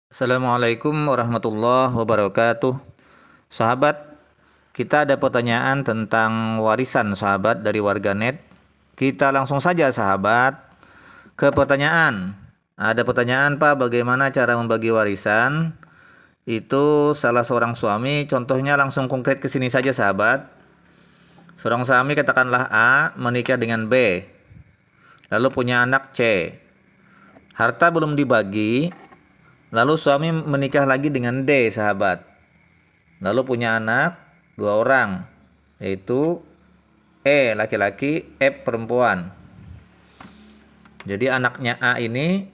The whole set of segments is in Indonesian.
Assalamualaikum warahmatullahi wabarakatuh. Sahabat, kita ada pertanyaan tentang warisan sahabat dari warganet. Kita langsung saja sahabat ke pertanyaan. Ada pertanyaan Pak, bagaimana cara membagi warisan? Itu salah seorang suami, contohnya langsung konkret ke sini saja sahabat. Seorang suami katakanlah A menikah dengan B, lalu punya anak C. Harta belum dibagi, lalu suami menikah lagi dengan D sahabat. Lalu punya anak dua orang, yaitu E laki-laki, F perempuan. Jadi anaknya A ini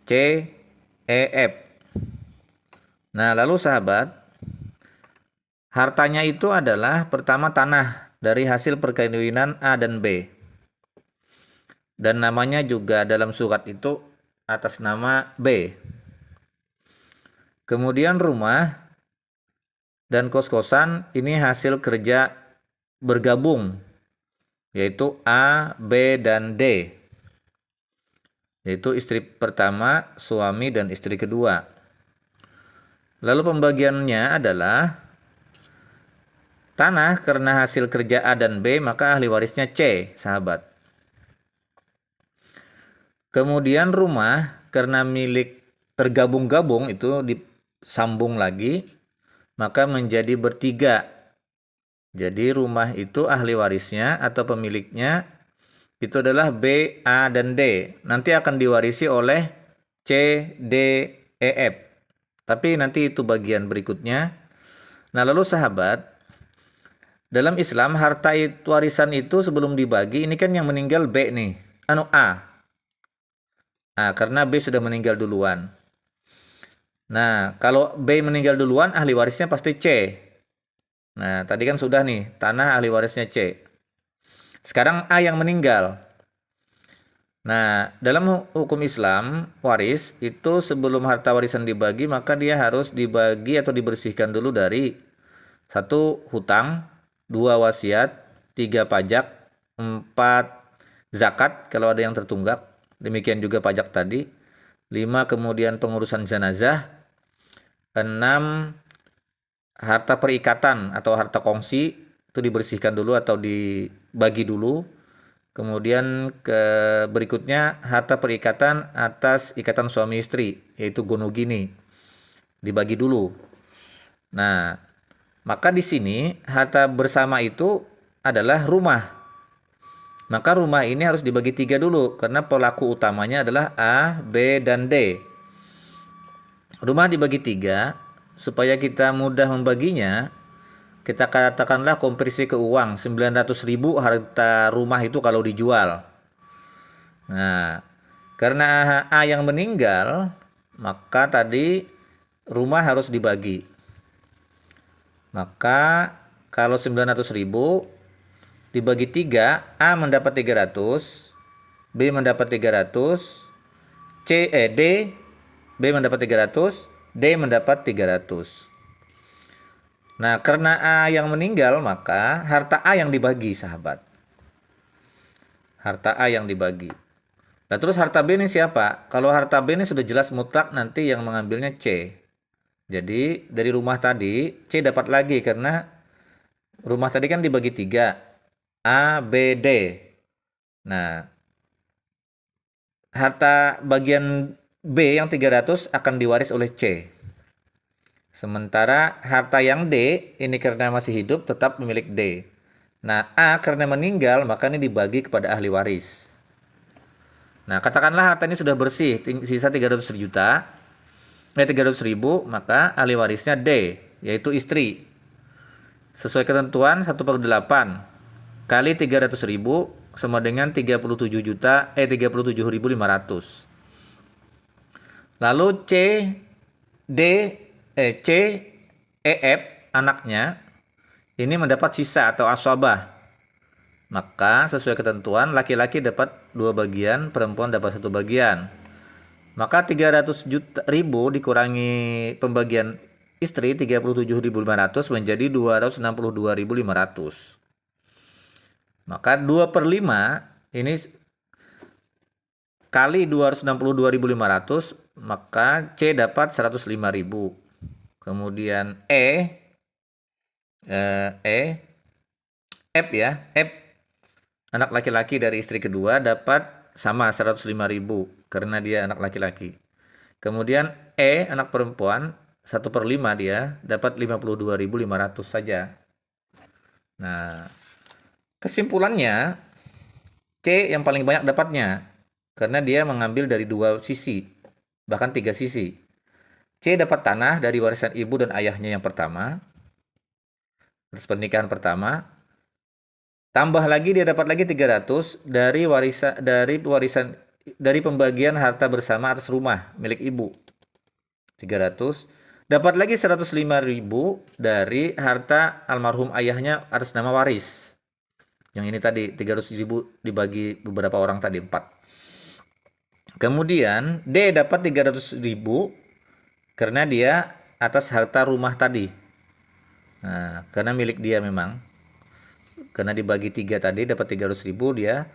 C, E, F. Nah lalu sahabat, hartanya itu adalah pertama tanah dari hasil perkawinan A dan B. Dan namanya juga dalam surat itu atas nama B. Kemudian rumah dan kos-kosan ini hasil kerja bergabung, yaitu A, B, dan D, yaitu istri pertama, suami, dan istri kedua. Lalu pembagiannya adalah tanah karena hasil kerja A dan B, maka ahli warisnya C, sahabat. Kemudian rumah karena milik tergabung-gabung itu disambung lagi, maka menjadi bertiga. Jadi rumah itu ahli warisnya atau pemiliknya itu adalah B, A, dan D. Nanti akan diwarisi oleh C, D, E, F. Tapi nanti itu bagian berikutnya. Nah lalu sahabat, dalam Islam harta warisan itu sebelum dibagi, ini kan yang meninggal B nih, A. Karena B sudah meninggal duluan. Nah kalau B meninggal duluan, ahli warisnya pasti C. Nah tadi kan sudah nih, tanah ahli warisnya C. Sekarang A yang meninggal. Nah, dalam hukum Islam, waris itu sebelum harta warisan dibagi, maka dia harus dibagi atau dibersihkan dulu dari satu hutang, dua wasiat, tiga pajak, empat zakat kalau ada yang tertunggak, demikian juga pajak tadi, lima kemudian pengurusan jenazah, enam harta perikatan atau harta kongsi itu dibersihkan dulu atau dibagi dulu. Kemudian berikutnya harta perikatan atas ikatan suami istri, yaitu gonogini, dibagi dulu. Nah, maka di sini harta bersama itu adalah rumah. Maka rumah ini harus dibagi tiga dulu karena pelaku utamanya adalah A, B, dan D. Rumah dibagi tiga supaya kita mudah membaginya. Kita katakanlah konversi ke uang 900.000 harta rumah itu kalau dijual. Nah, karena A yang meninggal, maka tadi rumah harus dibagi. Maka kalau 900.000 dibagi 3, A mendapat 300, B mendapat 300, D, B mendapat 300, D mendapat 300. Nah, karena A yang meninggal, maka harta A yang dibagi, sahabat. Harta A yang dibagi. Nah, terus harta B ini siapa? Kalau harta B ini sudah jelas mutlak nanti yang mengambilnya C. Jadi, dari rumah tadi, C dapat lagi karena rumah tadi kan dibagi 3. A, B, D. Nah, harta bagian B yang 300 akan diwaris oleh C. Sementara harta yang D ini karena masih hidup tetap milik D. Nah, A karena meninggal maka ini dibagi kepada ahli waris. Nah, katakanlah harta ini sudah bersih, sisa 300 juta, 300.000, maka ahli warisnya D, yaitu istri. Sesuai ketentuan 1/8 kali 300.000 sama dengan 37.500. Lalu D, C, E, F anaknya ini mendapat sisa atau asabah. Maka sesuai ketentuan laki-laki dapat 2 bagian, perempuan dapat 1 bagian. Maka 300.000 dikurangi pembagian istri 37.500 menjadi 262.500. Maka 2/5 ini kali 262.500, maka C dapat 105.000. Kemudian F ya, F anak laki-laki dari istri kedua dapat sama 105.000 karena dia anak laki-laki. Kemudian anak perempuan 1/5 dia dapat 52.500 saja. Nah, kesimpulannya C yang paling banyak dapatnya karena dia mengambil dari 2 sisi, bahkan 3 sisi. C dapat tanah dari warisan ibu dan ayahnya yang pertama, terus pernikahan pertama. Tambah lagi dia dapat lagi 300 dari pembagian harta bersama atas rumah milik ibu. 300. Dapat lagi 105.000 dari harta almarhum ayahnya atas nama waris. Yang ini tadi 300.000 dibagi beberapa orang tadi 4. Kemudian D dapat 300.000 karena dia atas harta rumah tadi. Nah, karena milik dia memang. Karena dibagi 3 tadi dapat 300.000 dia.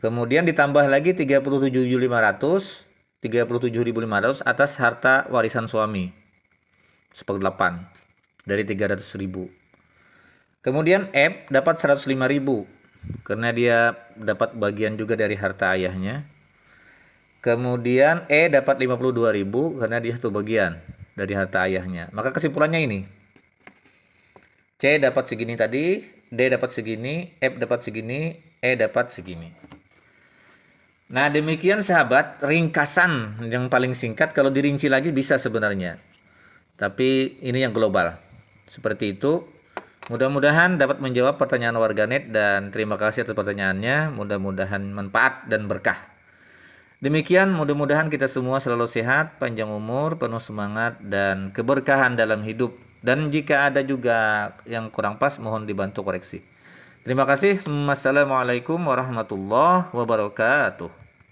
Kemudian ditambah lagi 37.500 atas harta warisan suami. 1/8 dari 300.000. Kemudian F dapat 105.000 karena dia dapat bagian juga dari harta ayahnya. Kemudian E dapat 52.000 karena dia satu bagian dari harta ayahnya. Maka kesimpulannya ini. C dapat segini tadi, D dapat segini, F dapat segini, E dapat segini. Nah, demikian sahabat, ringkasan yang paling singkat. Kalau dirinci lagi bisa sebenarnya. Tapi ini yang global. Seperti itu. Mudah-mudahan dapat menjawab pertanyaan warganet dan terima kasih atas pertanyaannya. Mudah-mudahan manfaat dan berkah. Demikian, mudah-mudahan kita semua selalu sehat, panjang umur, penuh semangat, dan keberkahan dalam hidup. Dan jika ada juga yang kurang pas, mohon dibantu koreksi. Terima kasih. Wassalamualaikum warahmatullahi wabarakatuh.